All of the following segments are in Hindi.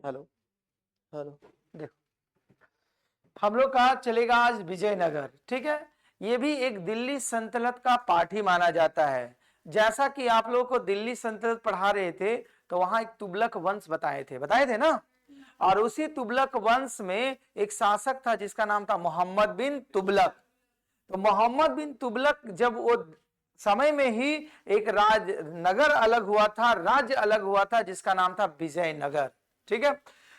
Hello hello. देखो, हम लोग का चलेगा आज विजयनगर। ठीक है, ये भी एक दिल्ली सल्तनत का पार्ट ही माना जाता है। जैसा कि आप लोगों को दिल्ली सल्तनत पढ़ा रहे थे तो वहां एक तुगलक वंश बताए थे ना। और उसी तुगलक वंश में एक शासक था जिसका नाम था मोहम्मद बिन तुगलक। तो मोहम्मद बिन तुगलक जब वो समय में ही एक नगर अलग हुआ था, राज्य अलग हुआ था जिसका नाम था विजयनगर। ठीक है,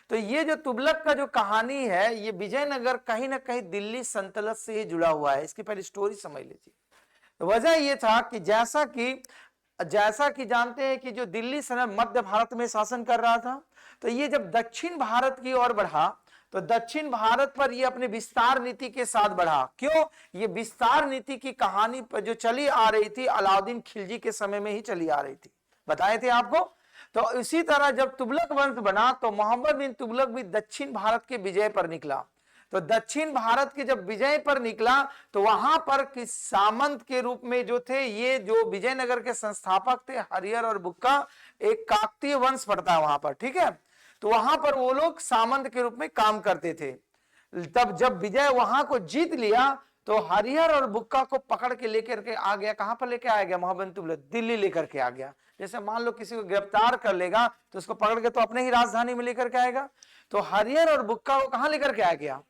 तो ये जो तुगलक का जो कहानी है, ये विजयनगर कहीं ना कहीं दिल्ली सल्तनत से ही जुड़ा हुआ है। इसकी पहले स्टोरी समझ लीजिए। तो वजह ये था कि जैसा कि जानते हैं कि जो दिल्ली सल्तनत मध्य भारत में शासन कर रहा था, तो ये जब दक्षिण भारत की ओर बढ़ा तो दक्षिण भारत पर ये अपने विस्तार नीति के साथ बढ़ा। क्यों? ये विस्तार नीति की कहानी पर जो चली आ रही थी अलाउद्दीन खिलजी के समय में ही चली आ रही थी, बताए थे आपको। तो इसी तरह जब तुगलक वंश बना तो मोहम्मद बिन तुगलक भी दक्षिण भारत के विजय पर निकला। तो दक्षिण भारत के जब विजय पर निकला तो वहां पर किस सामंत के रूप में जो थे, ये जो विजयनगर के संस्थापक थे हरिहर और बुक्का, एक काकतीय वंश पड़ता है वहां पर। ठीक है, तो वहां पर वो लोग सामंत के रूप में काम करते थे। तब जब विजय वहां को जीत लिया तो हरिहर और बुक्का को पकड़ के लेकर के आ गया। कहां पर लेके आ गया? मोहम्मद तुगलक दिल्ली लेकर के आ गया। जैसे मान लो किसी को गिरफ्तार कर लेगा तो उसको पकड़ के तो अपने ही राजधानी में लेकर के आएगा। तो हरिहर और बुक्का को कहां लेकर के आ गया?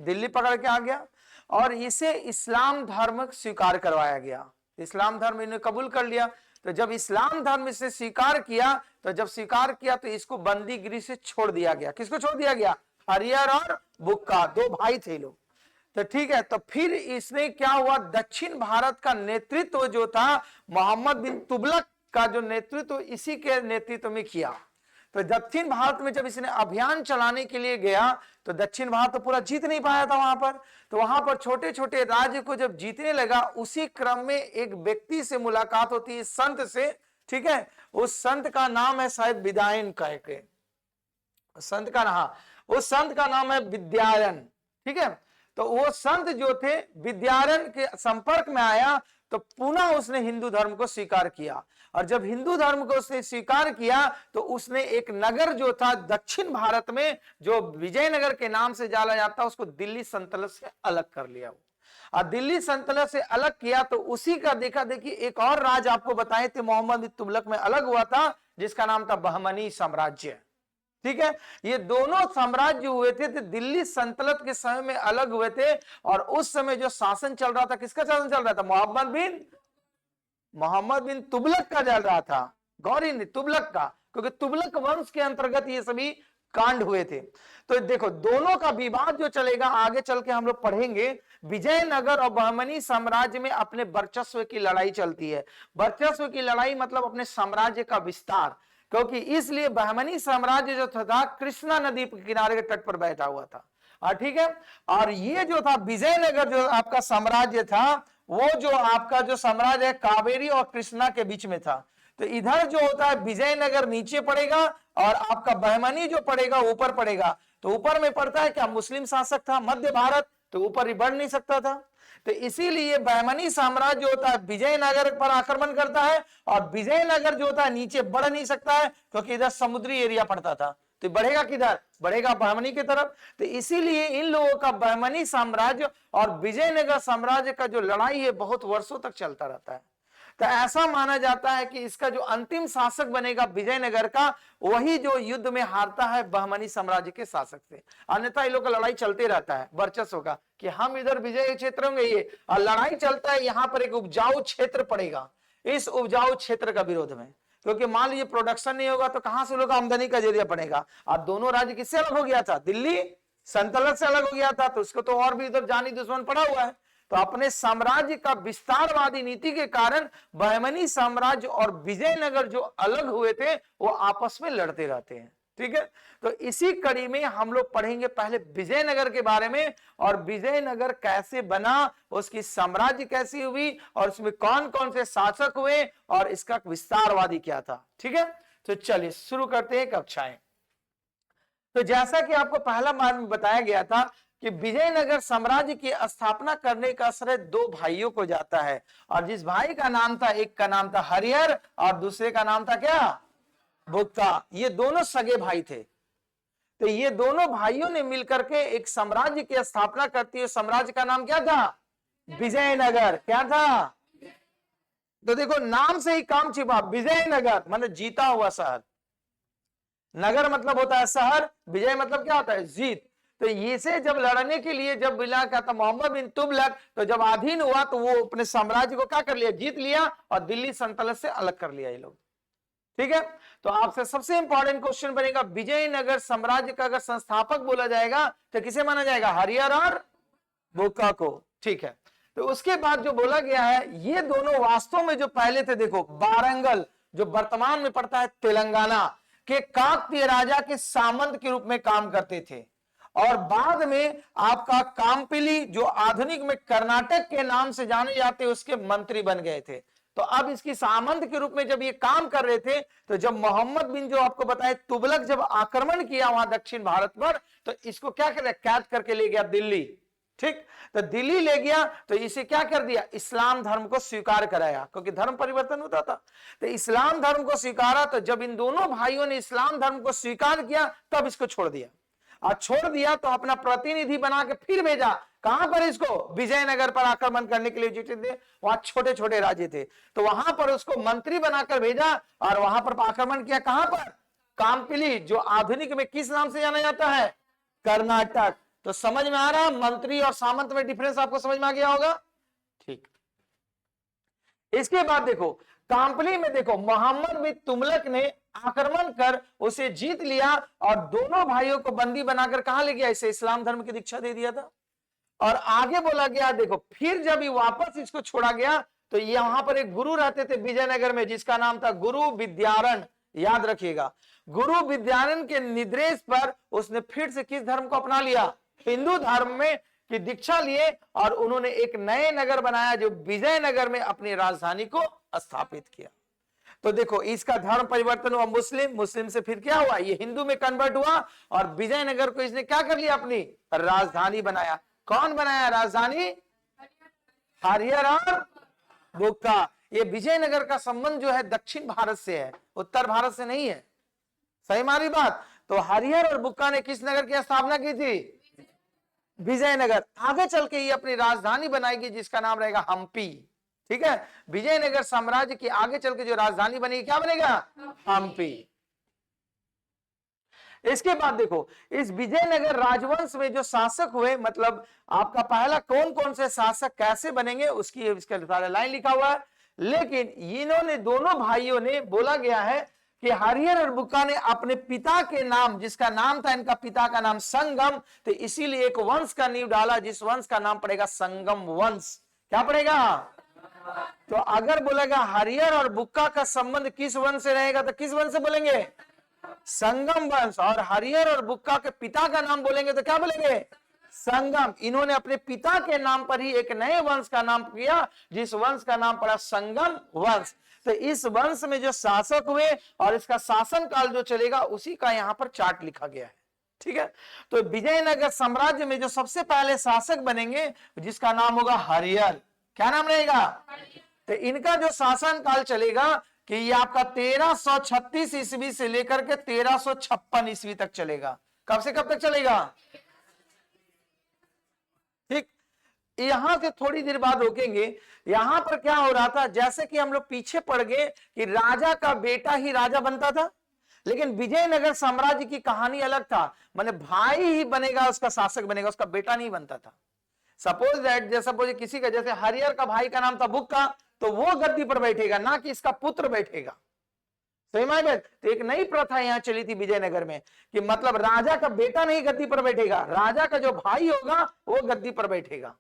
दिल्ली पकड़ के आ गया। और इसे इस्लाम धर्म स्वीकार करवाया गया। इस्लाम धर्म इन्हें कबूल कर लिया। तो जब इस्लाम धर्म से स्वीकार किया तो इसको बंदीगिरी से छोड़ दिया गया। किसको छोड़ दिया गया? हरिहर और बुक्का, दो भाई थे लोग। तो ठीक है, तो फिर इसने क्या हुआ, दक्षिण भारत का नेतृत्व जो था मोहम्मद बिन तुगलक का जो नेतृत्व इसी के नेतृत्व में किया। तो दक्षिण भारत में जब इसने अभियान चलाने के लिए गया तो दक्षिण भारत तो पूरा जीत नहीं पाया था वहां पर। तो वहां पर छोटे छोटे राज्य को जब जीतने लगा, उसी क्रम में एक व्यक्ति से मुलाकात होती है, संत से। ठीक है, उस संत का नाम है शायद विदायन कह के, उस संत का नाम है विद्यायन। ठीक है, तो वो संत जो थे विद्यायन के संपर्क में आया तो पुनः उसने हिंदू धर्म को स्वीकार किया। और जब हिंदू धर्म को उसने स्वीकार किया तो उसने एक नगर जो था दक्षिण भारत में जो विजयनगर के नाम से जाना जाता, उसको दिल्ली सल्तनत से अलग कर लिया। और दिल्ली सल्तनत से अलग किया तो उसी का देखा देखी एक और राज आपको बताए थे मोहम्मद बिन तुगलक में अलग हुआ था जिसका नाम था बहमनी साम्राज्य। ठीक है, ये दोनों साम्राज्य हुए थे तो दिल्ली सल्तनत के समय में अलग हुए थे। और उस समय जो शासन चल रहा था, किसका शासन चल रहा था? मोहम्मद बिन तुगलक का चल रहा था। गौरी ने तुगलक का, क्योंकि तुगलक वंश के अंतर्गत ये सभी कांड हुए थे। तो देखो, दोनों का विवाद जो चलेगा आगे चल के हम लोग पढ़ेंगे। विजयनगर और बहमनी साम्राज्य में अपने वर्चस्व की लड़ाई चलती है। वर्चस्व की लड़ाई मतलब अपने साम्राज्य का विस्तार, क्योंकि इसलिए बहमनी साम्राज्य जो था कृष्णा नदी के किनारे के तट पर बैठा हुआ था। ठीक है, और ये जो था विजयनगर जो आपका साम्राज्य था, वो जो आपका जो साम्राज्य है कावेरी और कृष्णा के बीच में था। तो इधर जो होता है विजयनगर नीचे पड़ेगा और आपका बहमनी जो पड़ेगा ऊपर पड़ेगा। तो ऊपर में पड़ता है क्या? मुस्लिम शासक था मध्य भारत, तो ऊपर ही बढ़ नहीं सकता था। तो इसीलिए बहमनी साम्राज्य जो होता है विजयनगर पर आक्रमण करता है और विजयनगर जो होता है नीचे बढ़ नहीं सकता है क्योंकि इधर समुद्री एरिया पड़ता था। तो बढ़ेगा किधर? बढ़ेगा बहमनी की तरफ। तो इसीलिए इन लोगों का बहमनी साम्राज्य और विजयनगर साम्राज्य का जो लड़ाई है बहुत वर्षों तक चलता रहता है। तो ऐसा माना जाता है कि इसका जो अंतिम शासक बनेगा विजयनगर का, वही जो युद्ध में हारता है बहमनी साम्राज्य के शासक से। अन्यथा इन लोग का लड़ाई चलते रहता है वर्चस्व का, कि हम इधर विजय क्षेत्र में ये, और लड़ाई चलता है यहाँ पर एक उपजाऊ क्षेत्र पड़ेगा, इस उपजाऊ क्षेत्र का विरोध में। क्योंकि मान लीजिए प्रोडक्शन नहीं होगा तो कहां से लोग आमदनी का जरिया पड़ेगा। अब दोनों राज्य किससे अलग हो गया था? दिल्ली सल्तनत से अलग हो गया था, तो उसको तो और भी इधर जानी दुश्मन पड़ा हुआ है। तो अपने साम्राज्य का विस्तारवादी नीति के कारण बहमनी साम्राज्य और विजयनगर जो अलग हुए थे वो आपस में लड़ते रहते हैं। ठीक है, तो इसी कड़ी में हम लोग पढ़ेंगे पहले विजयनगर के बारे में, और विजयनगर कैसे बना, उसकी साम्राज्य कैसी हुई, और उसमें कौन कौन से शासक हुए, और इसका विस्तारवादी क्या था। ठीक है, तो चलिए शुरू करते हैं कक्षाएं। तो जैसा कि आपको पहला बार में बताया गया था कि विजयनगर साम्राज्य की स्थापना करने का श्रेय दो भाइयों को जाता है, और जिस भाई का नाम था, एक का नाम था हरिहर और दूसरे का नाम था क्या? बुक्का। ये दोनों सगे भाई थे। तो ये दोनों भाइयों ने मिलकर के एक साम्राज्य की स्थापना करती है। साम्राज्य का नाम क्या था? विजयनगर। क्या था? तो देखो नाम से ही काम छिपा, विजयनगर मतलब जीता हुआ शहर। नगर मतलब होता है शहर, विजय मतलब क्या होता है? जीत। तो ये से जब लड़ने के लिए जब बिला क्या था मोहम्मद बिन तुगलक, तो जब अधीन हुआ तो वो अपने साम्राज्य को क्या कर लिया? जीत लिया और दिल्ली सल्तनत से अलग कर लिया ये लोग। ठीक है, तो आपसे सबसे इंपॉर्टेंट क्वेश्चन बनेगा, विजयनगर साम्राज्य का अगर संस्थापक बोला जाएगा तो किसे माना जाएगा? हरिहर और बुक्का को। ठीक है, तो उसके बाद जो बोला गया है, ये दोनों वास्तव में जो पहले थे, देखो वारंगल जो वर्तमान में पड़ता है तेलंगाना के काकतीय राजा के सामंत के रूप में काम करते थे, और बाद में आपका कामपिली जो आधुनिक में कर्नाटक के नाम से जाने जाते उसके मंत्री बन गए थे। तो अब इसकी सामंत के रूप में जब ये काम कर रहे थे, तो जब मोहम्मद बिन जो आपको बताए तुगलक जब आक्रमण किया वहां दक्षिण भारत पर, तो इसको क्या कर कैद करके ले गया दिल्ली। ठीक, तो दिल्ली ले गया तो इसे क्या कर दिया? इस्लाम धर्म को स्वीकार कराया, क्योंकि धर्म परिवर्तन होता था। तो इस्लाम धर्म को स्वीकारा, तो जब इन दोनों भाइयों ने इस्लाम धर्म को स्वीकार किया तब इसको छोड़ दिया, और छोड़ दिया तो अपना प्रतिनिधि बना के फिर भेजा कहां पर? इसको विजयनगर पर आक्रमण करने के लिए जीते थे। वहां छोटे छोटे राज्य थे, तो वहां पर उसको मंत्री बनाकर भेजा और वहां पर आक्रमण किया। कहां पर? कामपिली, जो आधुनिक में किस नाम से जाना जाता है? कर्नाटक। तो समझ में आ रहा मंत्री और सामंत में डिफरेंस? आपको समझ में आ गया होगा। ठीक, इसके बाद देखो कामपिली में देखो मोहम्मद बिन तुगलक ने आक्रमण कर उसे जीत लिया और दोनों भाइयों को बंदी बनाकर कहां ले गया? इसे इस्लाम धर्म की दीक्षा दे दिया था। और आगे बोला गया, देखो फिर जब ये वापस इसको छोड़ा गया तो यहां पर एक गुरु रहते थे विजयनगर में, जिसका नाम था गुरु विद्यारण। याद रखिएगा, गुरु विद्यारण के निर्देश पर उसने फिर से किस धर्म को अपना लिया? हिंदू धर्म में की दीक्षा लिए, और उन्होंने एक नए नगर बनाया जो विजयनगर में अपनी राजधानी को स्थापित किया। तो देखो इसका धर्म परिवर्तन हुआ, मुस्लिम, मुस्लिम से फिर क्या हुआ? ये हिंदू में कन्वर्ट हुआ, और विजयनगर को इसने क्या कर लिया? अपनी राजधानी बनाया। कौन बनाया राजधानी? हरिहर और बुक्का। ये विजयनगर का संबंध जो है दक्षिण भारत से है, उत्तर भारत से नहीं है। सही मारी बात। तो हरिहर और बुक्का ने किस नगर की स्थापना की थी? विजयनगर। आगे चल के ये अपनी राजधानी बनाएगी जिसका नाम रहेगा हम्पी। ठीक है, विजयनगर साम्राज्य की आगे चल के जो राजधानी बनेगी क्या बनेगा? हम्पी। इसके बाद देखो इस विजयनगर राजवंश में जो शासक हुए, मतलब आपका पहला कौन कौन से शासक कैसे बनेंगे उसकी इसका सारा लाइन लिखा हुआ है। लेकिन इन्होंने दोनों भाइयों ने बोला गया है कि हरिहर और बुक्का ने अपने पिता के नाम, जिसका नाम था इनका पिता का नाम संगम, तो इसीलिए एक वंश का नींव डाला जिस वंश का नाम पड़ेगा संगम वंश। क्या पड़ेगा? तो अगर बोलेगा हरिहर और बुक्का का संबंध किस वंश से रहेगा तो किस वंश से बोलेंगे? संगम वंश। और हरिहर और बुक्का के पिता का नाम बोलेंगे तो क्या बोलेंगे? संगम। इन्होंने अपने पिता के नाम पर ही एक नए वंश का नाम किया जिस वंश का नाम पड़ा संगम वंश। तो इस वंश में जो शासक हुए और इसका शासन काल जो चलेगा उसी का यहाँ पर चार्ट लिखा गया है। ठीक है, तो विजयनगर साम्राज्य में जो सबसे पहले शासक बनेंगे जिसका नाम होगा हरिहर। क्या नाम रहेगा? तो इनका जो शासन काल चलेगा कि ये आपका 1336 ईस्वी से लेकर के 1356 ईस्वी तक चलेगा। कब से कब तक चलेगा? ठीक, यहां से थोड़ी देर बाद रोकेंगे। यहां पर क्या हो रहा था, जैसे कि हम लोग पीछे पड़ गए कि राजा का बेटा ही राजा बनता था, लेकिन विजयनगर साम्राज्य की कहानी अलग था। माने भाई ही बनेगा, उसका शासक बनेगा, उसका बेटा नहीं बनता था। सपोज दैट जैसा किसी का, जैसे हरिहर का भाई का नाम था बुक्का, तो वो गद्दी पर बैठेगा, ना कि इसका पुत्र बैठेगा। सही माय बात। तो एक नई प्रथा यहां चली थी विजयनगर में कि मतलब राजा का बेटा नहीं गद्दी पर बैठेगा, राजा का जो भाई होगा वो गद्दी पर बैठेगा।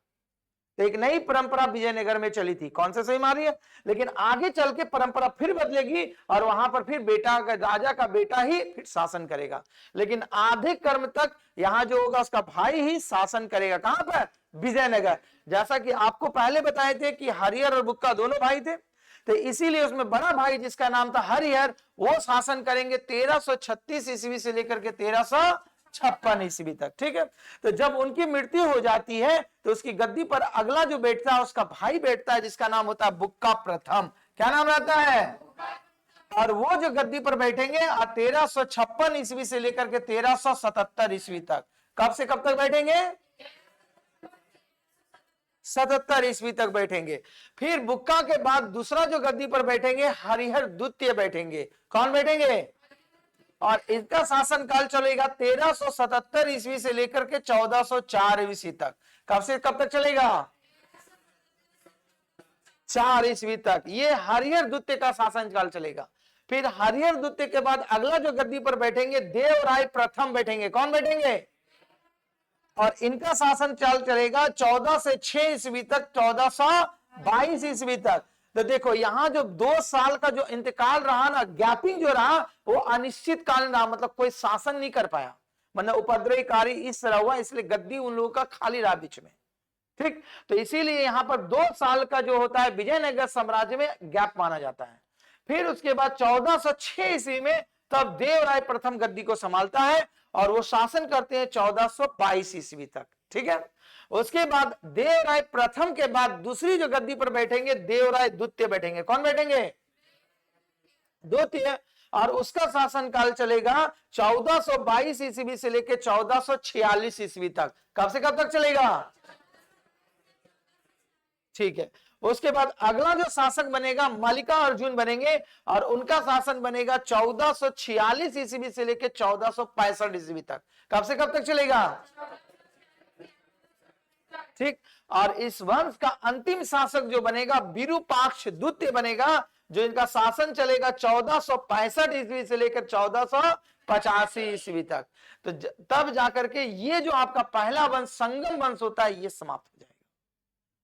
तो एक नई परंपरा विजयनगर में चली थी। कौन से सही मारी है? लेकिन आगे चल के परंपरा फिर बदलेगी और वहां पर फिर बेटा का, राजा का बेटा ही फिर शासन करेगा। लेकिन आधे कर्म तक यहां जो होगा उसका भाई ही शासन करेगा। कहां पर? विजयनगर। जैसा कि आपको पहले बताए थे कि हरिहर और बुक्का दोनों भाई थे, तो इसीलिए उसमें बड़ा भाई जिसका नाम था हरिहर वो शासन करेंगे 1336 ईस्वी से लेकर के 1356 ईस्वी तक। ठीक है, तो जब उनकी मृत्यु हो जाती है तो उसकी गद्दी पर अगला जो बैठता है उसका भाई बैठता है जिसका नाम होता है बुक्का प्रथम। क्या नाम रहता है? और वो जो गद्दी पर बैठेंगे 1356 ईस्वी से लेकर के 1377 ईस्वी तक। कब से कब तक बैठेंगे? 77 ईस्वी तक बैठेंगे। फिर बुक्का के बाद दूसरा जो गद्दी पर बैठेंगे हरिहर द्वितीय बैठेंगे। कौन बैठेंगे? और इनका शासन काल चलेगा 1377 ईस्वी से लेकर के 1404 ईस्वी तक। कब से कब तक चलेगा? 4 ईस्वी तक ये हरिहर द्वितीय का शासन काल चलेगा। फिर हरिहर द्वितीय के बाद अगला जो गद्दी पर बैठेंगे देवराय प्रथम बैठेंगे। कौन बैठेंगे? और इनका शासन काल चलेगा 14 से 6 ईस्वी तक, 1422 ईस्वी तक। तो देखो यहां जो 2 साल का जो इंतकाल रहा ना, गैपिंग जो रहा वो अनिश्चित कालीन रहा, मतलब कोई शासन नहीं कर पाया, मतलब उपद्रवकारी इस तरह हुआ, इसलिए गद्दी उन लोगों का खाली रहा बीच में। ठीक, तो इसीलिए यहां पर 2 साल का जो होता है विजयनगर साम्राज्य में गैप माना जाता है। फिर उसके बाद 1406 ईस्वी में तब देवराय प्रथम गद्दी को संभालता है और वो शासन करते हैं 1422 ईस्वी तक। ठीक है, उसके बाद देवराय प्रथम के बाद दूसरी जो गद्दी पर बैठेंगे देवराय द्वितीय बैठेंगे। कौन बैठेंगे? द्वितीय। और उसका शासन काल चलेगा 1422 ईस्वी से लेकर 1446 ईस्वी तक। कब से कब तक चलेगा? ठीक है, उसके बाद अगला जो शासक बनेगा मल्लिका अर्जुन बनेंगे और उनका शासन बनेगा 1446 ईस्वी से लेकर 1465 ईस्वी तक। कब से कब तक चलेगा? ठीक, और इस वंश का अंतिम शासक जो बनेगा विरूपाक्ष द्वितीय बनेगा, जो इनका शासन चलेगा 1465 ईस्वी से लेकर 1485 ईस्वी तक। तो तब जाकर के ये जो आपका पहला वंश संगम वंश होता है ये समाप्त हो जाएगा।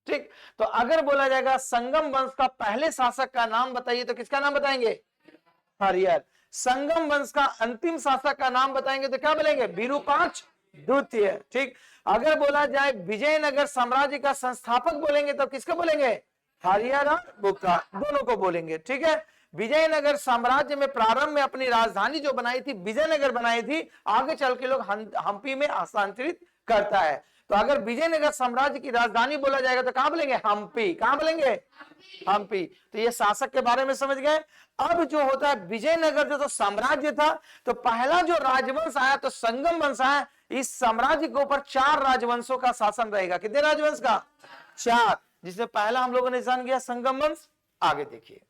ठीक, तो अगर बोला जाएगा संगम वंश का पहले शासक का नाम बताइए तो किसका नाम बताएंगे? हरिहर। संगम वंश का अंतिम शासक का नाम बताएंगे तो क्या बोलेंगे? विरूपाक्ष द्वितीय। ठीक, अगर बोला जाए विजयनगर साम्राज्य का संस्थापक बोलेंगे तो किसको बोलेंगे? हरिहर और बुक्का, दोनों को बोलेंगे। ठीक है, विजयनगर साम्राज्य में प्रारंभ में अपनी राजधानी जो बनाई थी विजयनगर बनाई थी, आगे चल के लोग हम्पी में हस्तांतरित करता है। तो अगर विजयनगर साम्राज्य की राजधानी बोला जाएगा तो कहां बोलेंगे? हम्पी। कहां बोलेंगे? हम्पी। तो ये शासक के बारे में समझ गए। अब जो होता है विजयनगर जो तो साम्राज्य था, तो पहला जो राजवंश आया तो संगम वंश आया। इस साम्राज्य के ऊपर 4 राजवंशों का शासन रहेगा। कितने राजवंश का? 4, जिसमें पहला हम लोगों ने निशान किया संगम वंश। आगे देखिए,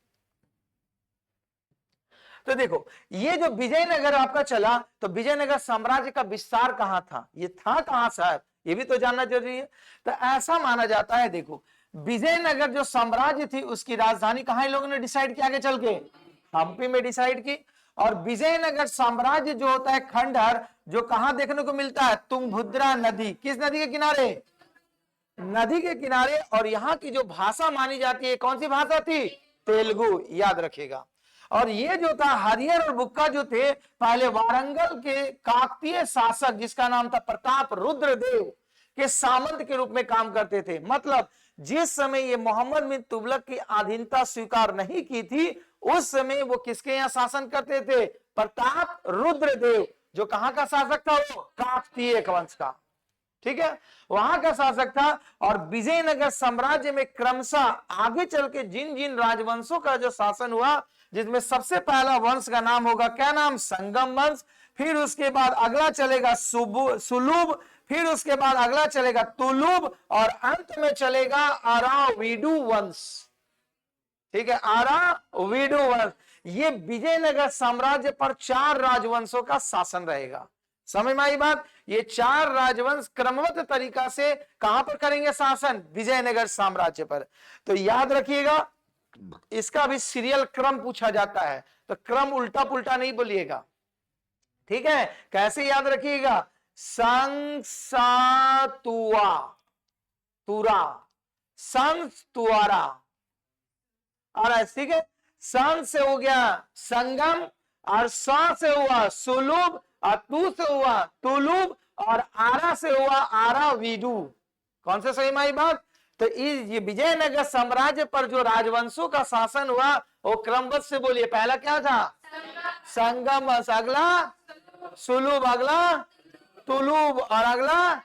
तो देखो ये जो विजयनगर आपका चला, तो विजयनगर साम्राज्य का विस्तार कहां था, ये था कहां साहब, ये भी तो जानना जरूरी है। तो ऐसा माना जाता है, देखो विजयनगर जो साम्राज्य थी उसकी राजधानी कहां इन लोगों ने डिसाइड किया, आगे चल के हम्पी में डिसाइड की। और विजयनगर साम्राज्य जो होता है खंडहर जो कहां देखने को मिलता है? तुंगभद्रा नदी। किस नदी के किनारे? नदी के किनारे। और यहाँ की जो भाषा मानी जाती है कौन सी भाषा थी? तेलुगु, याद रखिएगा। और ये जो था हरिहर और बुक्का जो थे पहले वारंगल के काकतीय शासक जिसका नाम था प्रताप रुद्रदेव के सामंत के रूप में काम करते थे। मतलब जिस समय ये मोहम्मद बिन तुगलक की अधीनता स्वीकार नहीं की थी उस समय वो किसके यहाँ शासन करते थे? प्रताप रुद्रदेव, जो कहां का शासक था? वो काकतीय वंश का। ठीक है, वहां का शासक था। और विजयनगर साम्राज्य में क्रमशः आगे चल के जिन जिन राजवंशों का जो शासन हुआ, जिसमें सबसे पहला वंश का नाम होगा क्या नाम? संगम वंश। फिर उसके बाद अगला चलेगा सुलुभ, फिर उसके बाद अगला चलेगा तुलुभ, और अंत में चलेगा आराविडु वंश। ठीक है, आराविडु वंश। ये विजयनगर साम्राज्य पर 4 राजवंशों का शासन रहेगा। समझ में आई बात? ये 4 राजवंश क्रमबद्ध तरीका से कहां पर करेंगे शासन? विजयनगर साम्राज्य पर। तो याद रखिएगा, इसका भी सीरियल क्रम पूछा जाता है, तो क्रम उल्टा पुल्टा नहीं बोलिएगा। ठीक है, कैसे याद रखिएगा? संसातुआ तुरा, संस्तुआरा। और ठीक है, सं से हो गया संगम, और सा से हुआ सुलुभ, और तू से हुआ तुलुभ, और आरा से हुआ आराविडु। कौन से सही माई बात? तो ये विजयनगर साम्राज्य पर जो राजवंशों का शासन हुआ वो क्रमबद्ध से बोलिए। पहला क्या था? संगम, अगला सुलुभ, अगला तुलुभ, और अगला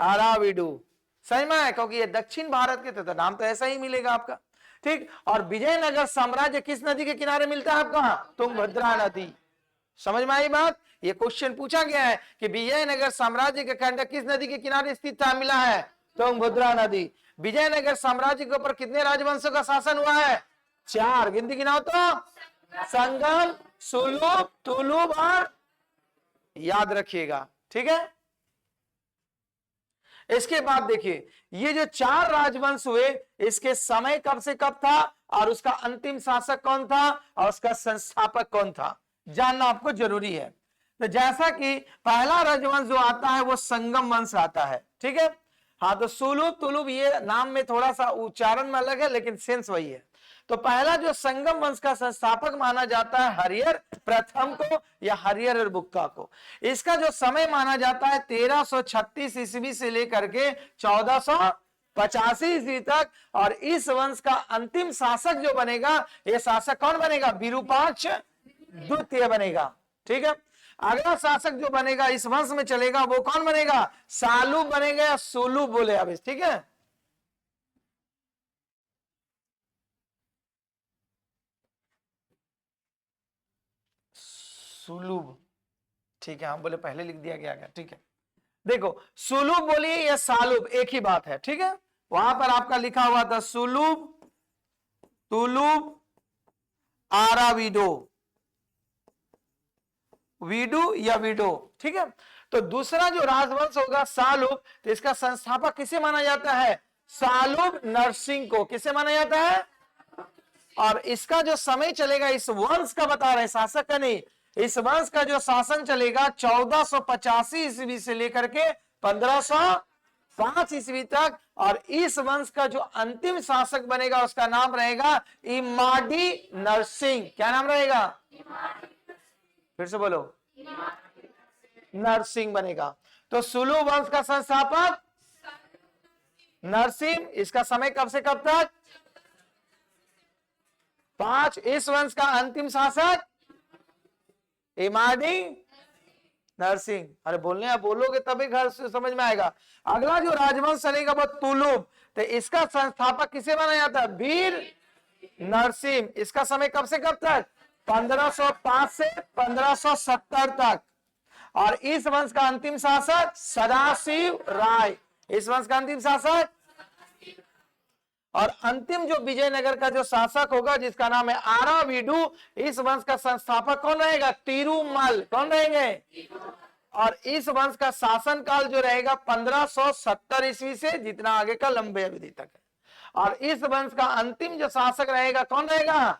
आराविडु। सही में है, क्योंकि ये दक्षिण भारत के थे तो नाम तो ऐसा ही मिलेगा आपका। ठीक। और विजयनगर साम्राज्य किस नदी के किनारे मिलता है आपका? तुंगभद्रा नदी। समझ में आई बात? ये क्वेश्चन पूछा गया है कि विजयनगर साम्राज्य के खंड किस नदी के किनारे स्थित था, मिला है तुंगभद्रा नदी। विजयनगर साम्राज्य के ऊपर कितने राजवंशों का शासन हुआ है? 4। गिनती गिनाओ तो। संगम, सुलुभ, तुलुभ और, याद रखिएगा, ठीक है। इसके बाद देखिए ये जो 4 राजवंश हुए, इसके समय कब से कब था और उसका अंतिम शासक कौन था और उसका संस्थापक कौन था, जानना आपको जरूरी है। तो जैसा कि पहला राजवंश जो आता है वो संगम वंश आता है, ठीक है। हाँ, तो सुलुभ तुलुभ ये नाम में थोड़ा सा उच्चारण में अलग है लेकिन सेंस वही है। तो पहला जो संगम वंश का संस्थापक माना जाता है हरिहर प्रथम को या हरिहर बुक्का को। इसका जो समय माना जाता है 1336 ईस्वी से लेकर के 1485 ईस्वी तक। और इस वंश का अंतिम शासक जो बनेगा, ये शासक कौन बनेगा? विरूपाक्ष द्वितीय बनेगा, ठीक है। अगला शासक जो बनेगा इस वंश में चलेगा वो कौन बनेगा? सालुब बनेगा या सुलुभ बोले अब, ठीक है। सुलुभ, ठीक है, हम बोले पहले लिख दिया गया, ठीक है। देखो सुलुभ बोलिए या सालुब एक ही बात है, ठीक है। वहां पर आपका लिखा हुआ था सुलुभ, तुलुभ, आराविडो, वीडू या विडो, ठीक है। तो दूसरा जो राजवंश होगा सालुब, तो इसका संस्थापक किसे माना जाता है? सालुब नरसिंह को। किसे माना जाता है? और इसका जो समय चलेगा इस वंश का बता रहे, शासक का नहीं, इस वंश का जो शासन चलेगा 1485 ईस्वी से लेकर के 1505 ईस्वी तक। और इस वंश का जो अंतिम शासक बनेगा उसका नाम रहेगा इमाडी नरसिंह। क्या नाम रहेगा? फिर से बोलो, नरसिंह बनेगा। तो सुलु वंश का संस्थापक नरसिंह। इसका समय कब से कब तक? 5। इस वंश का अंतिम शासक इमाडी नरसिंह। अरे बोलने आप बोलोगे तभी घर से समझ में आएगा। अगला जो राजवंश चलेगा वो तुलुभ। तो इसका संस्थापक किसे माना जाता है? वीर नरसिंह। इसका समय कब से कब तक? 1505 से 1570 तक। और इस वंश का अंतिम शासक सदाशिव राय। इस वंश का अंतिम शासक। और अंतिम जो विजयनगर का जो शासक होगा जिसका नाम है आराविडु, इस वंश का संस्थापक कौन रहेगा? तिरुमल। कौन रहेंगे? और इस वंश का शासन काल जो रहेगा 1570 ईस्वी से जितना आगे का लंबे अवधि तक है। और इस वंश का अंतिम जो शासक रहेगा कौन रहेगा?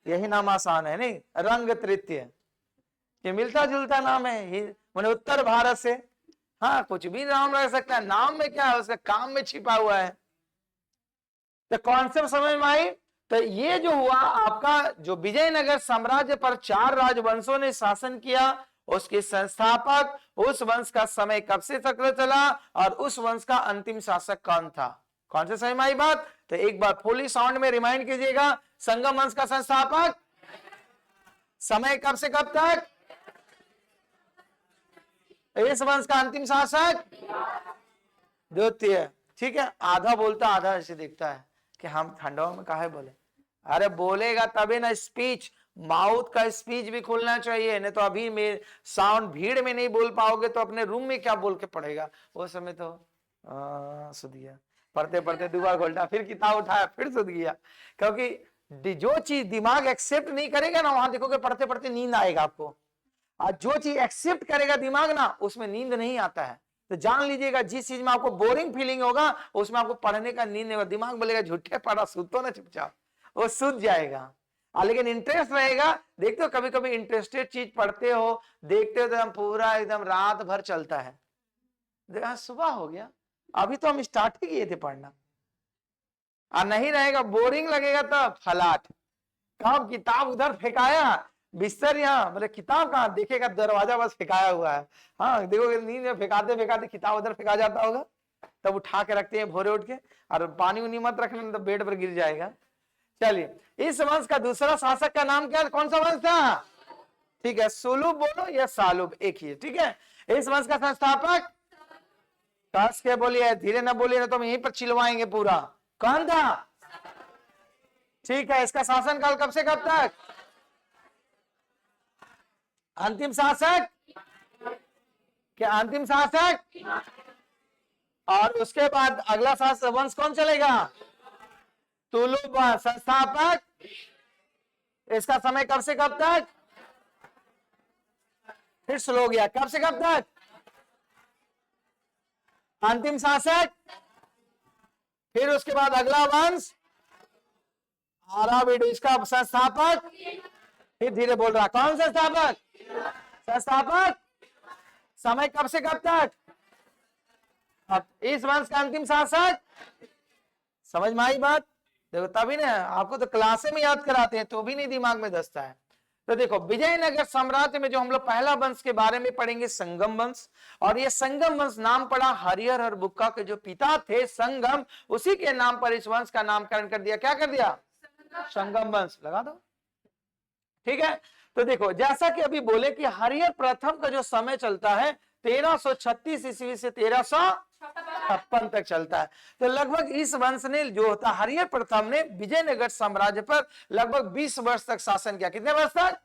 यही नाम आसान है नहीं, रंग तृतीय। ये मिलता जुलता नाम है, मैंने उत्तर भारत से। हाँ, कुछ भी नाम रह सकता है, नाम में क्या है, उसका काम में छिपा हुआ है। तो कॉन्सेप्ट समझ में आई? तो ये जो हुआ आपका, जो विजयनगर साम्राज्य पर 4 राजवंशों ने शासन किया, उसके संस्थापक, उस वंश का समय कब से तक चला और उस वंश का अंतिम शासक कौन था। कौन से समय में आई बात? तो एक बार फुली साउंड में रिमाइंड कीजिएगा। संगम वंश का संस्थापक, समय कब से कब तक, इस वंश का अंतिम शासक द्वितीय। ठीक है, आधा बोलता आधा ऐसे दिखता है कि हम ठंडों में काहे बोले। अरे बोलेगा तभी ना, स्पीच, माउथ का स्पीच भी खुलना चाहिए, नहीं तो अभी में साउंड भीड़ में नहीं बोल पाओगे तो अपने रूम में क्या बोल के पढ़ेगा। वो समय तो सुध गया, पढ़ते पढ़ते दोबारा घोल्टा, फिर किताब उठाया फिर सुध गया। क्योंकि जो चीज दिमाग एक्सेप्ट नहीं करेगा ना, वहां देखोगे पढ़ते पढ़ते नींद आएगा आपको। और जो चीज एक्सेप्ट करेगा दिमाग ना, उसमें नींद नहीं आता है। तो जान लीजिएगा, जिस चीज में आपको बोरिंग फीलिंग होगा उसमें आपको पढ़ने का नींद नहीं होगा। दिमाग बोलेगा झूठे पढ़ा, सुतो ना चुपचाप, वो सूझ जाएगा। लेकिन इंटरेस्ट रहेगा। देखते हो कभी कभी इंटरेस्टेड चीज पढ़ते हो, देखते हो तो हम पूरा एकदम रात भर चलता है। देखा सुबह हो गया, अभी तो हम स्टार्ट ही किए थे पढ़ना। और नहीं रहेगा, बोरिंग लगेगा तो फलाट, कब किताब उधर फेंकाया, बिस्तर यहाँ, बोले किताब कहाँ, देखेगा दरवाजा बस फेंकाया हुआ है। हाँ देखोगे नींद में फेंकाते फेंकाते किताब उधर फेंका जाता होगा, तब उठा के रखते हैं भोरे उठ के। और पानी उनी मत रखना तो बेड पर गिर जाएगा। चलिए, इस वंश का दूसरा शासक का नाम क्या है? कौन सा वंश था? ठीक है, सुलुभ बोलो या सालुब, एक ही है। ठीक है, इस वंश का संस्थापक कस के बोलिए, धीरे ना बोलिए ना तो हम यहीं पर चिलवाएंगे पूरा। कौन था? ठीक है, इसका शासनकाल कब से कब तक? अंतिम शासक क्या? अंतिम शासक। और उसके बाद अगला शासक वंश कौन चलेगा? तुलु वंश। संस्थापक इसका समय कब से कब तक? फिर स्लो हो गया, कब से कब तक? अंतिम शासक। फिर उसके बाद अगला वंश आराविड, इसका संस्थापक। फिर धीरे बोल रहा, कौन संस्थापक? संस्थापक समय कब से कब तक? अब इस वंश का अंतिम शासक। समझ में आई बात? देखो तभी ना आपको तो क्लासे में याद कराते हैं तो भी नहीं दिमाग में धंसता है। तो देखो विजयनगर साम्राज्य में जो हम लोग पहला वंश के बारे में पढ़ेंगे संगम वंश, और ये संगम वंश नाम पड़ा हरिहर और बुक्का के जो पिता थे संगम, उसी के नाम पर इस वंश का नामकरण कर दिया। क्या कर दिया? संगम वंश। लगा दो, ठीक है। तो देखो जैसा कि अभी बोले कि हरिहर प्रथम का जो समय चलता है 1336 ईस्वी से 1356 तक चलता है। तो लगभग इस वंश ने जो होता हरिहर प्रथम ने विजयनगर साम्राज्य पर लगभग 20 वर्ष तक शासन किया। कितने वर्ष तक?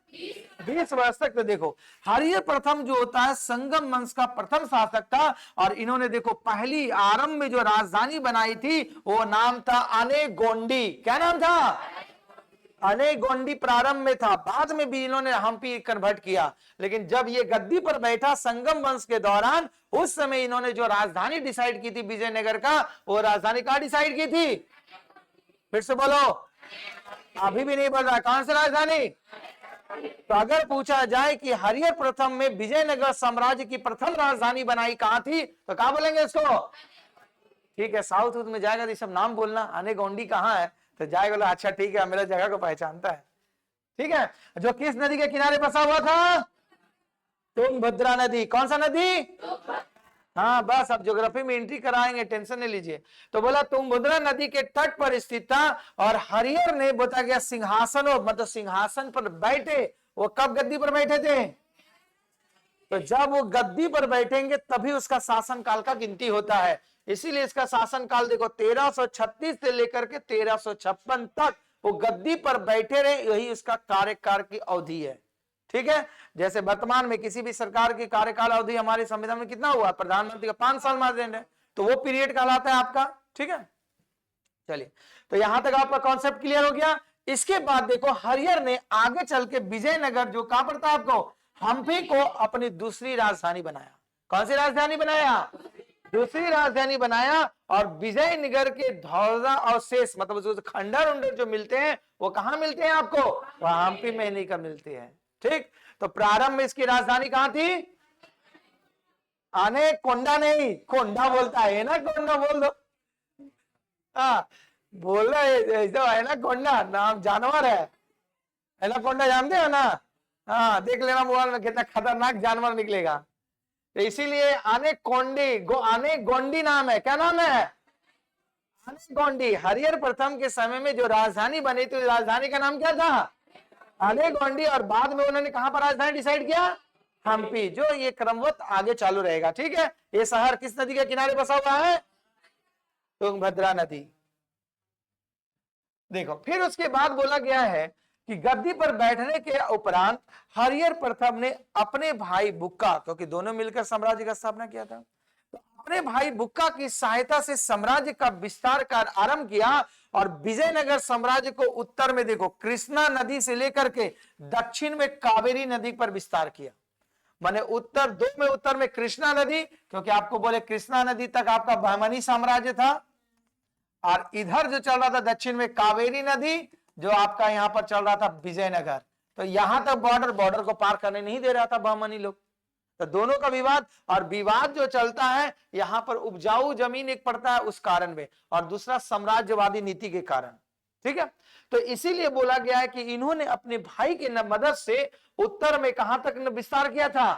20 वर्ष तक। तो देखो हरिहर प्रथम जो होता है संगम वंश का प्रथम शासक था, और इन्होंने देखो पहली आरंभ में जो राजधानी बनाई थी वो नाम था अनेगोंडी। क्या नाम था? अनेगोंडी प्रारंभ में था, बाद में भी इन्होंने हम्पी कन्वर्ट किया। लेकिन जब ये गद्दी पर बैठा संगम वंश के दौरान, उस समय इन्होंने जो राजधानी डिसाइड की थी विजयनगर का, वो राजधानी कहां डिसाइड की थी? फिर से बोलो, अभी भी नहीं बोल रहा। कौन सी राजधानी? तो अगर पूछा जाए कि हरिहर प्रथम में विजयनगर साम्राज्य की प्रथम राजधानी बनाई कहां थी, तो कहां बोलेंगे इसको? ठीक है, साउथ में जाएगा तो ये सब नाम बोलना, अनेगोंडी कहां है तो जाएगा बोला अच्छा ठीक है मेरा जगह को पहचानता है। ठीक है, जो किस नदी के किनारे बसा हुआ था? तुंगभद्रा नदी। कौन सा नदी? हाँ बस, अब ज्योग्राफी में एंट्री कराएंगे, टेंशन नहीं लीजिए। तो बोला तुंगभद्रा नदी के तट पर स्थित था, और हरिहर ने बता गया सिंहासन, मतलब सिंहासन पर बैठे। वो कब गद्दी पर बैठे थे? तो जब वो गद्दी पर बैठेंगे तभी उसका शासन काल का गिनती होता है। इसीलिए इसका शासन काल देखो 1336 से लेकर के 1356 तक वो गद्दी पर बैठे रहे, यही उसका कार्यकाल की अवधि है। ठीक है, जैसे वर्तमान में किसी भी सरकार की कार्यकाल अवधि हमारे संविधान में कितना हुआ? प्रधानमंत्री का 5 साल मानदंड है, तो वो पीरियड कहलाता है आपका। ठीक है, चलिए तो यहां तक आपका कॉन्सेप्ट क्लियर हो गया। इसके बाद देखो हरिहर ने आगे चल के विजयनगर जो कहां पड़ता है आपको, हम्पी को अपनी दूसरी राजधानी बनाया। कौन सी राजधानी बनाया? दूसरी राजधानी बनाया। और विजयनगर के धौरा और शेष मतलब जो खंडर उंडर जो मिलते हैं वो कहां मिलते हैं आपको? वह हम्पी में नहीं कर मिलते हैं। ठीक, तो प्रारंभ में इसकी राजधानी कहां थी? आने कोंडा नहीं, कोंडा बोलता है ना, कोंडा बोल दो। हाँ बोल रहे है ना, कोंडा नाम जानवर है ना, कोंडा जानते हो ना? हाँ देख लेना मोबाइल में कितना खतरनाक जानवर निकलेगा। तो इसीलिए आने गोंडी नाम है। क्या नाम है? आने गोंडी। हरिहर प्रथम के समय में जो राजधानी बनी थी, राजधानी का नाम क्या था? आने गोंडी। और बाद में उन्होंने कहां पर राजधानी डिसाइड किया? हम्पी। जो ये क्रमवत आगे चालू रहेगा। ठीक है, ये शहर किस नदी के किनारे बसा हुआ है? तुंगभद्रा नदी। देखो फिर उसके बाद बोला गया है कि गद्दी पर बैठने के उपरांत हरिहर प्रथम ने अपने भाई बुक्का, क्योंकि दोनों मिलकर साम्राज्य का स्थापना किया था, तो अपने भाई बुक्का की सहायता से साम्राज्य का विस्तार का आरंभ किया। और विजयनगर साम्राज्य को उत्तर में देखो कृष्णा नदी से लेकर के दक्षिण में कावेरी नदी पर विस्तार किया। माने उत्तर में कृष्णा नदी, क्योंकि आपको बोले कृष्णा नदी तक आपका बहमनी साम्राज्य था, और इधर जो चल रहा था दक्षिण में कावेरी नदी, जो आपका यहां पर चल रहा था विजयनगर। तो यहां तक बॉर्डर को पार करने नहीं दे रहा था बहमनी लोग। तो दोनों का विवाद, और विवाद जो चलता है यहां पर उपजाऊ जमीन एक पड़ता है उस कारण में, और दूसरा साम्राज्यवादी नीति के कारण। ठीक है, तो इसीलिए बोला गया है कि इन्होंने अपने भाई की मदद से उत्तर में कहां तक विस्तार किया था?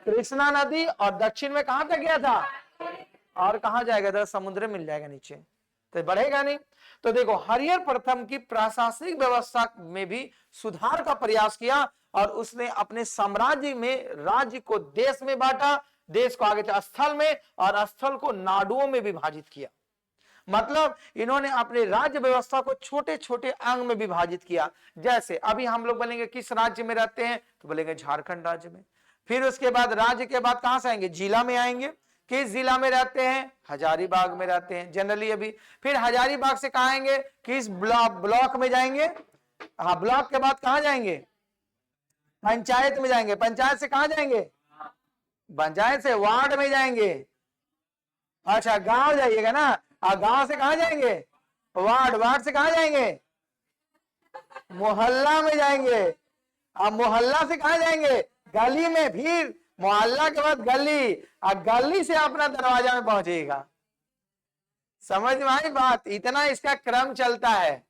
कृष्णा नदी। और दक्षिण में कहां तक गया था? और कहां जाएगा? समुद्र मिल जाएगा नीचे, तो बढ़ेगा नहीं। तो देखो हरिहर प्रथम की प्रशासनिक व्यवस्था में भी सुधार का प्रयास किया, और उसने अपने साम्राज्य में राज्य को देश में बांटा, देश को आगे स्थल में, और स्थल को नाडुओं में विभाजित किया। मतलब इन्होंने अपने राज्य व्यवस्था को छोटे छोटे अंग में विभाजित किया। जैसे अभी हम लोग बोलेंगे किस राज्य में रहते हैं, तो बोलेंगे झारखंड राज्य में। फिर उसके बाद राज्य के बाद कहां से आएंगे, जिला में आएंगे। किस जिला में रहते हैं, हजारीबाग में रहते हैं जनरली अभी। फिर हजारीबाग से कहां आएंगे, किस ब्लॉक में जाएंगे, हाँ ब्लॉक के बाद कहां जाएंगे, पंचायत में जाएंगे। पंचायत से कहां जाएंगे, पंचायत से वार्ड में जाएंगे। अच्छा गांव जाइएगा ना, और गांव से कहां जाएंगे, वार्ड, वार्ड से कहां जाएंगे, मोहल्ला में जाएंगे। अब मोहल्ला से कहां जाएंगे, गली में। फिर मोहल्ला के बाद गली, और गली से अपना दरवाजा में पहुंचेगा। समझ में आई बात, इतना इसका क्रम चलता है।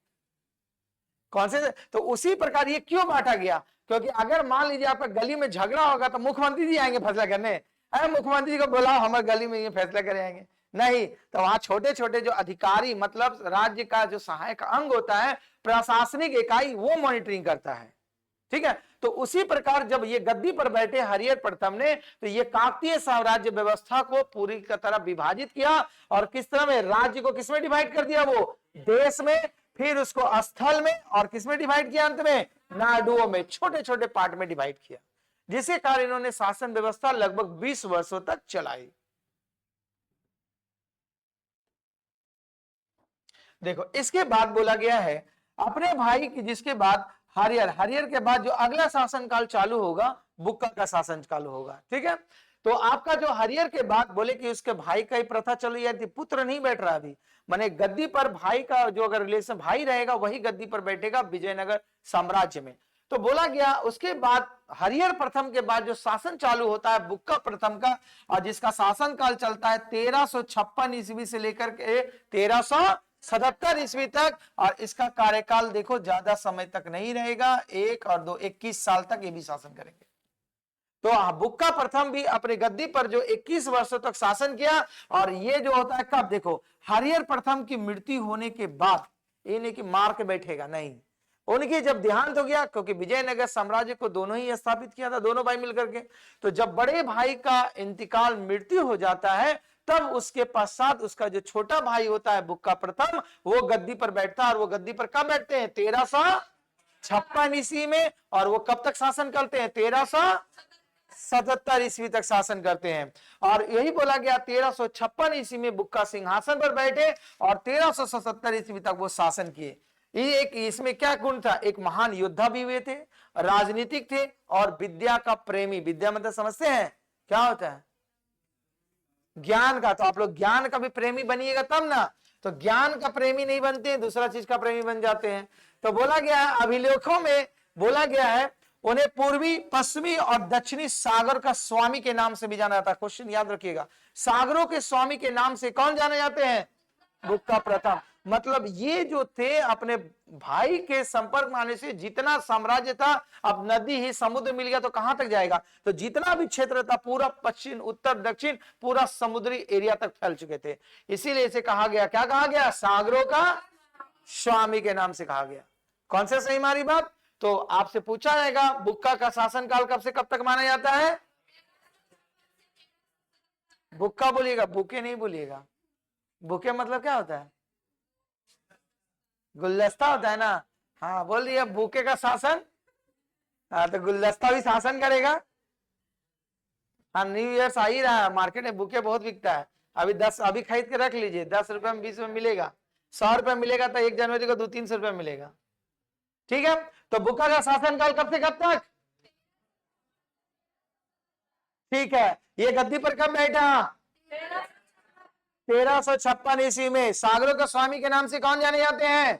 कौन से, तो उसी प्रकार ये क्यों बांटा गया, क्योंकि अगर मान लीजिए आपका गली में झगड़ा होगा तो मुख्यमंत्री जी आएंगे फैसला करने, अरे मुख्यमंत्री जी को बुलाओ हमारे गली में ये फैसला करे आएंगे, नहीं। तो वहां छोटे छोटे जो अधिकारी, मतलब राज्य का जो सहायक अंग होता है, प्रशासनिक इकाई, वो मॉनिटरिंग करता है। ठीक है, तो उसी प्रकार जब ये गद्दी पर बैठे हरिहर प्रथम ने, तो ये काकतीय साम्राज्य व्यवस्था को पूरी तरह विभाजित किया। और किस तरह में, राज्य को किसमें डिवाइड कर दिया, वो देश में, फिर उसको स्थल में, और किसमें डिवाइड किया, अंत में नाडुओं में, छोटे छोटे पार्ट में डिवाइड किया, जिसके कारण इन्होंने शासन व्यवस्था लगभग 20 वर्षों तक चलाई। देखो इसके बाद बोला गया है अपने भाई की, जिसके बाद हरिहर, हरिहर के बाद जो अगला शासन काल चालू होगा, बुक्का का शासन चालू होगा। ठीक है, तो आपका जो हरिहर के बाद बोले कि उसके भाई का ही प्रथा चल रही है, पुत्र नहीं बैठ रहा अभी, माने गद्दी पर भाई का जो अगर रिलेशन भाई रहेगा वही गद्दी पर बैठेगा विजयनगर साम्राज्य में। तो बोला गया उसके बाद हरिहर प्रथम के बाद जो शासन चालू होता है बुक्का प्रथम का, और जिसका शासन काल चलता है 1356 ईस्वी से लेकर के 1377 ईस्वी तक। और इसका कार्यकाल देखो ज्यादा समय तक नहीं रहेगा, 1 और 2 21 साल तक ये भी शासन करेंगे। तो बुक्का प्रथम भी अपने गद्दी पर जो 21 वर्षों तक शासन किया। और ये जो होता है कब, देखो हरिहर प्रथम की मृत्यु होने के बाद, ये नहीं कि मार के बैठेगा, नहीं, उनकी जब देहांत हो गया, क्योंकि विजयनगर साम्राज्य को दोनों ही स्थापित किया था, दोनों भाई मिलकर के, तो जब बड़े भाई का इंतकाल, मृत्यु हो जाता है, तब उसके पश्चात उसका जो छोटा भाई होता है बुक्का प्रथम, वो गद्दी पर बैठता है। और वो गद्दी पर कब बैठते हैं, 1356 ईस्वी में। और वो कब तक शासन करते हैं, 1377 ईस्वी तक शासन करते हैं। और यही बोला गया 1356 ईस्वी में बुक्का सिंहासन पर बैठे, और 1377 ईस्वी तक वो शासन किए। ये एक, इसमें क्या गुण था, एक महान योद्धा भी हुए थे, राजनीतिक थे, और विद्या का प्रेमी। विद्या मतलब समझते हैं क्या होता है, ज्ञान का। तो आप लोग ज्ञान का भी प्रेमी बनिएगा तब ना, तो ज्ञान का प्रेमी नहीं बनते हैं, दूसरा चीज का प्रेमी बन जाते हैं। तो बोला गया है अभिलेखों में, बोला गया है उन्हें पूर्वी, पश्चिमी और दक्षिणी सागर का स्वामी के नाम से भी जाना जाता है। क्वेश्चन याद रखिएगा, सागरों के स्वामी के नाम से कौन जाने जाते हैं, बुक्का प्रथम। मतलब ये जो थे अपने भाई के संपर्क में आने से जितना साम्राज्य था, अब नदी ही समुद्र मिल गया तो कहां तक जाएगा, तो जितना भी क्षेत्र था पूरा पश्चिम उत्तर दक्षिण पूरा समुद्री एरिया तक फैल चुके थे। इसीलिए इसे कहा गया, क्या कहा गया, सागरों का स्वामी के नाम से कहा गया। कौन से सही हमारी बात, तो आपसे पूछा जाएगा बुक्का का शासनकाल कब से कब तक माना जाता है, बुक्का बोलिएगा, बुके नहीं बोलिएगा। बुके मतलब क्या होता है, गुलदस्ता होता है ना, हाँ बोल रही है बुके का शासन, हाँ तो गुलदस्ता भी शासन करेगा। हाँ न्यू ईयर आ ही रहा है, मार्केट में बुके बहुत बिकता है। अभी 10 अभी खरीद के रख लीजिए, 10 रुपए में 20 में मिलेगा, 100 रुपए मिलेगा तो 1 जनवरी को 200-300 रुपए मिलेगा। ठीक है, तो बुक्का का शासनकाल कब से कब तक, ठीक है, ये गद्दी पर कब बैठा, 1356 ईस्वी में। सागरों के स्वामी के नाम से कौन जाने जाते हैं,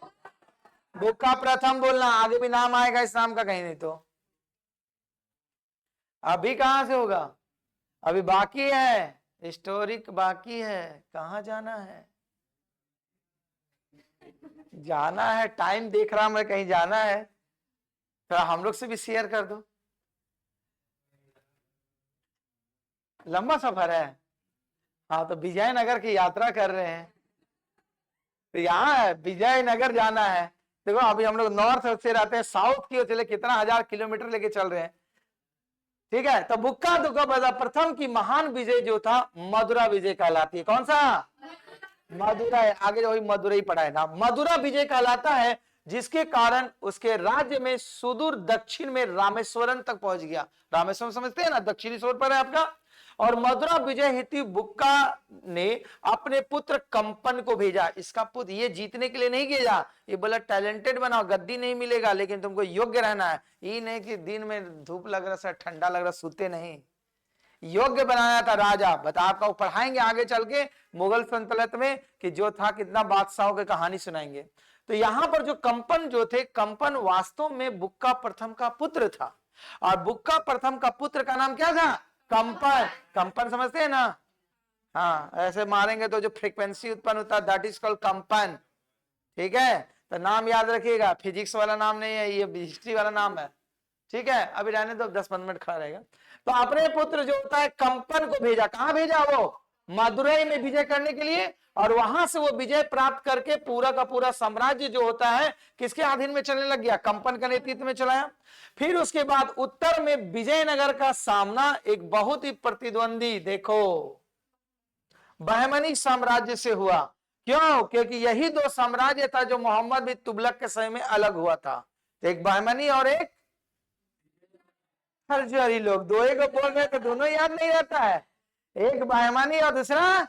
बुक्का प्रथम बोलना, आगे भी नाम आएगा इस नाम का कहीं नहीं। तो अभी कहां से होगा, अभी बाकी है, हिस्टोरिक बाकी है, कहां जाना है, जाना है, टाइम देख रहा मैं, कहीं जाना है, तो हम लोग से भी शेयर कर दो, लंबा सफर है। हाँ तो विजयनगर की यात्रा कर रहे हैं, तो यहाँ विजयनगर जाना है। देखो अभी हम लोग नॉर्थ से रहते हैं, साउथ की ओर चले, कितना 1000 किलोमीटर लेके चल रहे हैं। ठीक है, तो बुक्का दुक्का प्रथम की महान विजय जो था मदुरा विजय कहलाती है। कौन सा, मदुरै, आगे वही मदुरै पढ़ा है ना। मदुरा विजय कहलाता है जिसके कारण उसके राज्य में सुदूर दक्षिण में रामेश्वरम तक पहुंच गया। रामेश्वरम समझते हैं ना, दक्षिणी छोर पर है आपका। और मदुरा विजय हेतु बुक्का ने अपने पुत्र कंपन को भेजा। इसका पुत्र ये जीतने के लिए नहीं भेजा, ये बोला टैलेंटेड बनाओ, गद्दी नहीं मिलेगा लेकिन तुमको योग्य रहना है। ये नहीं कि दिन में धूप लग रहा, ठंडा लग रहा, सूते नहीं, योग्य बनाया था राजा। बता आपका पढ़ाएंगे आगे चल के मुगल सल्तनत में कि जो था कितना बादशाहों की कहानी सुनाएंगे। तो यहां पर जो कंपन जो थे, कंपन वास्तव में बुक्का प्रथम का पुत्र था। और बुक्का प्रथम का पुत्र का नाम क्या था? कंपन। कंपन समझते हैं ना? हाँ, ऐसे मारेंगे तो जो फ्रीक्वेंसी उत्पन्न होता है दैट इज कॉल्ड कंपन। ठीक है, तो नाम याद रखिएगा, फिजिक्स वाला नाम नहीं है, ये हिस्ट्री वाला नाम है। ठीक है, अभी रहने दो, 10-15 मिनट खड़ा रहेगा। तो अपने पुत्र जो होता है कंपन को भेजा। कहां भेजा? वो मदुरै में विजय करने के लिए। और वहां से वो विजय प्राप्त करके पूरा का पूरा साम्राज्य जो होता है किसके अधीन में चलने लग गया? कंपन के नेतृत्व में चलाया। फिर उसके बाद उत्तर में विजयनगर का सामना एक बहुत ही प्रतिद्वंदी, देखो, बहमनी साम्राज्य से हुआ। क्यों? क्योंकि यही दो साम्राज्य था जो मोहम्मद बिन तुगलक के समय में अलग हुआ था। एक बहमनी और एक हरजरी। लोग दो ही को बोल रहे तो दोनों याद नहीं रहता है, एक बहमनी और दूसरा,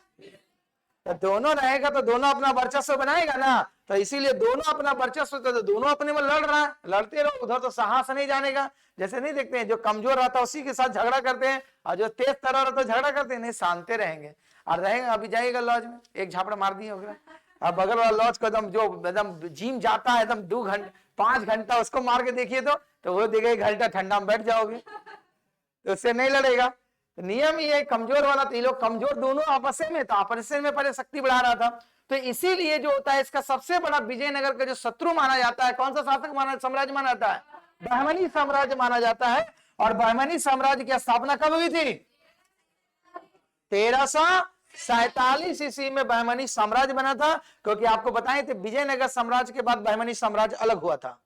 तो दोनों रहेगा तो दोनों अपना वर्चस्व बनाएगा ना। तो इसीलिए दोनों अपना वर्चस्व, तो दोनों अपने में लड़ रहा है, लड़ते रहो, उधर तो साहस नहीं जानेगा। जैसे नहीं देखते हैं जो कमजोर रहता है उसी के साथ झगड़ा करते हैं, और जो तेज तरह रहता है झगड़ा करते हैं, नहीं शांति रहेंगे और रहेगा। अभी जाइएगा लॉज में, एक झापड़ा मार दिए होगा, अब बगल वाला लॉज को एकदम जो एकदम जिम जाता है एकदम 2 घंटे 5 घंटा, उसको मार के देखिए तो वो देगा 1 घंटा ठंडा में बैठ जाओगे, तो उससे नहीं लड़ेगा। नियम ही है, कमजोर वाला, तो ये लोग कमजोर दोनों आपस में, तो आपस में पहले शक्ति बढ़ा रहा था। तो इसीलिए जो होता है इसका सबसे बड़ा विजयनगर का जो शत्रु माना जाता है, कौन सा शासक माना, साम्राज्य माना जाता है? बहमनी साम्राज्य माना जाता है। और बहमनी साम्राज्य की स्थापना कब हुई थी? 1347 ईस्वी में बहमनी साम्राज्य बना था। क्योंकि आपको बताएं थे विजयनगर साम्राज्य के बाद बहमनी साम्राज्य अलग हुआ था।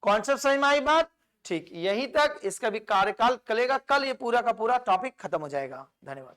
कॉन्सेप्ट समझ में आई बात? ठीक, यहीं तक इसका भी कार्यकाल चलेगा। कल ये पूरा का पूरा टॉपिक खत्म हो जाएगा। धन्यवाद।